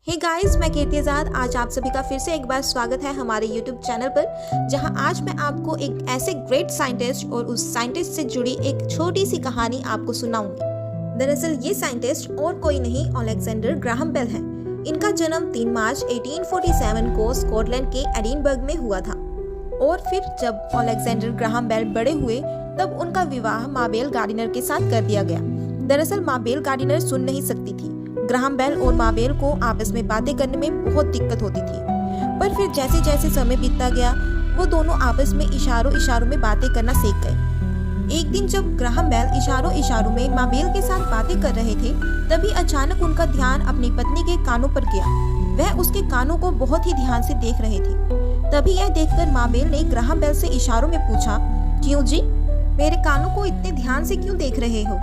Hey guys, मैं कीर्ति आजाद। आज आप सभी का फिर से एक बार स्वागत है हमारे YouTube चैनल पर, जहां आज मैं आपको एक ऐसे ग्रेट साइंटिस्ट और उस साइंटिस्ट से जुड़ी एक छोटी सी कहानी आपको सुनाऊंगी। दरअसल ये साइंटिस्ट और कोई नहीं अलेक्जेंडर ग्राहम बेल है। इनका जन्म 3 मार्च 1847 को स्कॉटलैंड के एडिनबर्ग में हुआ था। और फिर जब अलेक्जेंडर ग्राहम बेल बड़े हुए तब उनका विवाह माबेल गार्डिनर के साथ कर दिया गया। दरअसल माबेल गार्डिनर सुन नहीं सकती थी। ग्राहम बेल और माबेल को आपस में बातें करने में बहुत दिक्कत होती थी, पर फिर जैसे जैसे समय बीतता गया वो दोनों आपस में इशारों में बातें करना सीख गए। एक दिन जब ग्राहम बेल इशारों में माबेल के साथ बातें कर रहे थे, तभी अचानक उनका ध्यान अपनी पत्नी के कानों पर गया। वह उसके कानों को बहुत ही ध्यान से देख रहे थे। तभी यह देखकर माबेल ने ग्राहम बेल से इशारों में पूछा, क्यों जी, मेरे कानों को इतने ध्यान से क्यों देख रहे हो?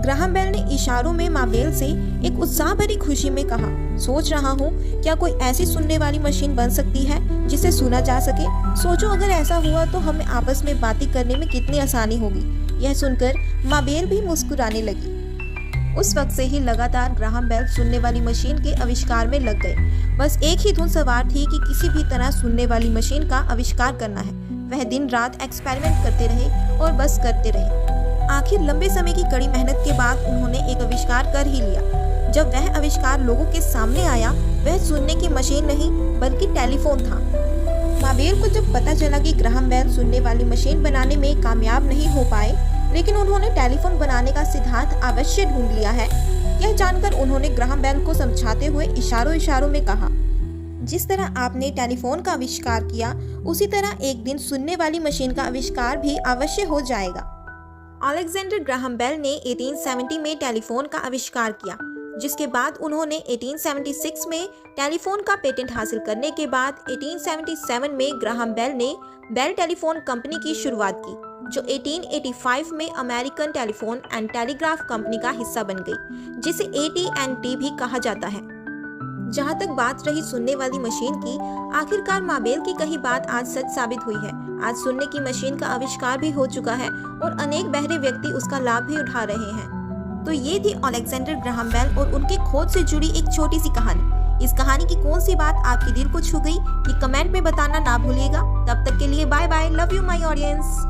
ग्राहम बेल ने इशारों में माबेल से एक उत्साह भरी खुशी में कहा, सोच रहा हूँ क्या कोई ऐसी सुनने वाली मशीन बन सकती है जिसे सुना जा सके। सोचो अगर ऐसा हुआ तो हमें आपस में बातें करने में कितनी आसानी होगी। यह सुनकर माबेल भी मुस्कुराने लगी। उस वक्त से ही लगातार ग्राहम बेल सुनने वाली मशीन के आविष्कार में लग गए। बस एक ही धुन सवार थी कि किसी भी तरह सुनने वाली मशीन का आविष्कार करना है। वह दिन रात एक्सपेरिमेंट करते रहे और बस करते रहे। आखिर लंबे समय की कड़ी मेहनत के बाद उन्होंने एक आविष्कार कर ही लिया। जब वह आविष्कार लोगों के सामने आया, वह सुनने की मशीन नहीं बल्कि टेलीफोन था। माबेल को जब पता चला कि ग्राहम बेल सुनने वाली मशीन बनाने में कामयाब नहीं हो पाए, लेकिन उन्होंने टेलीफोन बनाने का सिद्धांत अवश्य ढूंढ लिया है, यह जानकर उन्होंने ग्राहम बेल को समझाते हुए इशारों में कहा, जिस तरह आपने टेलीफोन का आविष्कार किया, उसी तरह एक दिन सुनने वाली मशीन का आविष्कार भी अवश्य हो जाएगा। अलेक्जेंडर ग्राहम बेल ने 1870 में टेलीफोन का आविष्कार किया, जिसके बाद उन्होंने 1876 में टेलीफोन का पेटेंट हासिल करने के बाद 1877 में ग्राहम बेल ने बेल टेलीफोन कंपनी की शुरुआत की, जो 1885 में American telephone and telegraph company का हिस्सा बन गई, जिसे AT&T भी कहा जाता है। जहां तक बात रही सुनने वाली मशीन की, आखिरकार माबेल की कही बात आज सच साबित हुई है। आज सुनने की मशीन का आविष्कार भी हो चुका है और अनेक बहरे व्यक्ति उसका लाभ भी उठा रहे हैं। तो ये थी अलेक्जेंडर ग्राहम बेल और उनके खोज से जुड़ी एक छोटी सी कहानी। इस कहानी की कौन सी बात आपके दिल को छू गई, ये कमेंट में बताना ना भूलिएगा। तब तक के लिए bye bye, love you my audience.